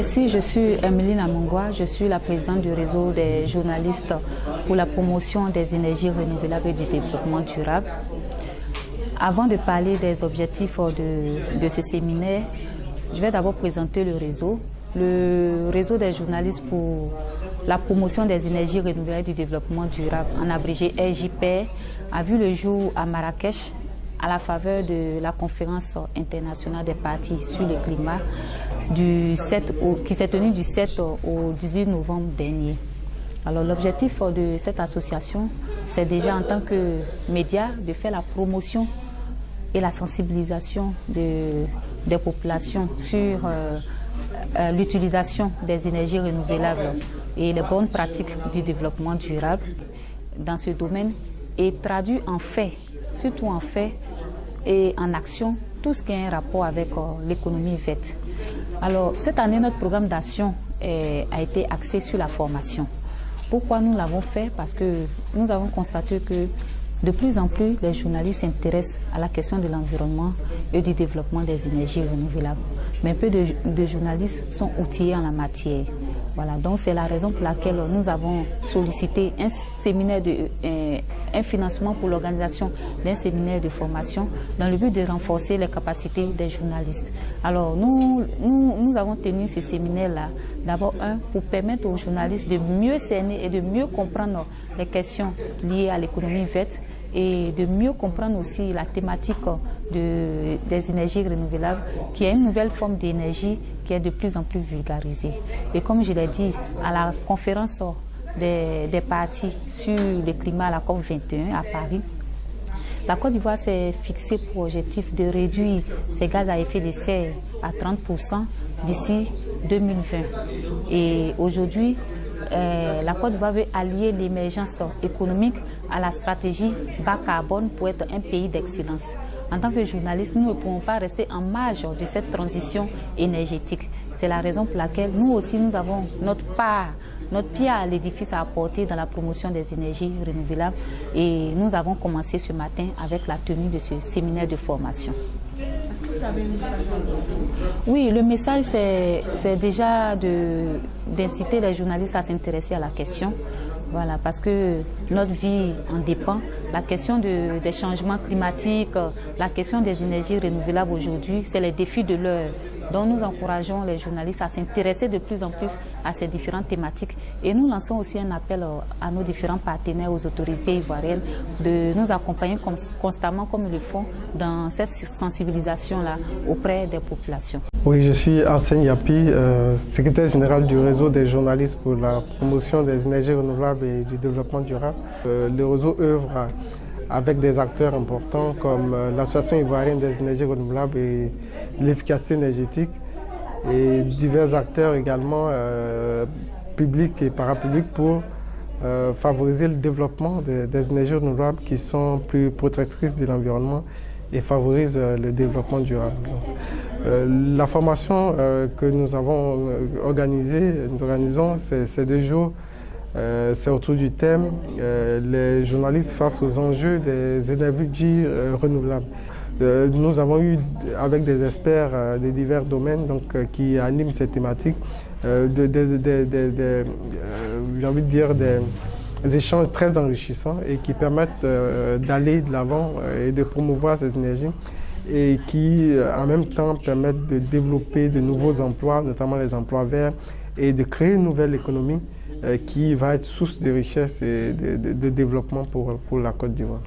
Merci, je suis Emeline Amongwa, je suis la présidente du réseau des journalistes pour la promotion des énergies renouvelables et du développement durable. Avant de parler des objectifs de ce séminaire, je vais d'abord présenter le réseau. Le réseau des journalistes pour la promotion des énergies renouvelables et du développement durable, en abrégé RJPR, a vu le jour à Marrakech à la faveur de la conférence internationale des partis sur le climat qui s'est tenue du 7 au 18 novembre dernier. Alors l'objectif de cette association, c'est déjà en tant que média de faire la promotion et la sensibilisation des populations sur l'utilisation des énergies renouvelables et les bonnes pratiques du développement durable dans ce domaine et traduit en fait, surtout en fait et en action, tout ce qui a un rapport avec l'économie verte. Alors cette année, notre programme d'action a été axé sur la formation. Pourquoi nous l'avons fait? Parce que nous avons constaté que de plus en plus, les journalistes s'intéressent à la question de l'environnement et du développement des énergies renouvelables. Mais peu de journalistes sont outillés en la matière. Voilà, donc c'est la raison pour laquelle nous avons sollicité un séminaire un financement pour l'organisation d'un séminaire de formation dans le but de renforcer les capacités des journalistes. Alors nous avons tenu ce séminaire-là, d'abord pour permettre aux journalistes de mieux cerner et de mieux comprendre les questions liées à l'économie verte et de mieux comprendre aussi la thématique des énergies renouvelables, qui est une nouvelle forme d'énergie qui est de plus en plus vulgarisée. Et comme je l'ai dit, à la conférence des partis sur le climat à la COP21 à Paris, la Côte d'Ivoire s'est fixée pour objectif de réduire ses gaz à effet de serre à 30% d'ici 2020. Et aujourd'hui, la Côte d'Ivoire veut allier l'émergence économique à la stratégie bas carbone pour être un pays d'excellence. En tant que journalistes, nous ne pouvons pas rester en marge de cette transition énergétique. C'est la raison pour laquelle nous aussi, nous avons notre pierre à l'édifice à apporter dans la promotion des énergies renouvelables. Et nous avons commencé ce matin avec la tenue de ce séminaire de formation. Est-ce que vous avez un message à lancer? Oui, le message, c'est déjà d'inciter les journalistes à s'intéresser à la question. Voilà, parce que notre vie en dépend. La question des changements climatiques, la question des énergies renouvelables aujourd'hui, c'est les défis de l'heure. Donc nous encourageons les journalistes à s'intéresser de plus en plus à ces différentes thématiques. Et nous lançons aussi un appel à nos différents partenaires, aux autorités ivoiriennes, de nous accompagner constamment comme ils le font dans cette sensibilisation-là auprès des populations. Oui, je suis Arsène Yapi, secrétaire général du réseau des journalistes pour la promotion des énergies renouvelables et du développement durable. Le réseau œuvre avec des acteurs importants comme l'Association ivoirienne des énergies renouvelables et l'efficacité énergétique et divers acteurs également publics et parapublics pour favoriser le développement des énergies renouvelables qui sont plus protectrices de l'environnement et favorisent le développement durable. Donc, la formation que nous avons organisons ces 2 jours. C'est autour du thème les journalistes face aux enjeux des énergies renouvelables. Nous avons eu avec des experts de divers domaines qui animent cette thématique j'ai envie de dire des échanges très enrichissants et qui permettent d'aller de l'avant et de promouvoir cette énergie et qui en même temps permettent de développer de nouveaux emplois, notamment les emplois verts, et de créer une nouvelle économie qui va être source de richesse et de développement pour la Côte d'Ivoire.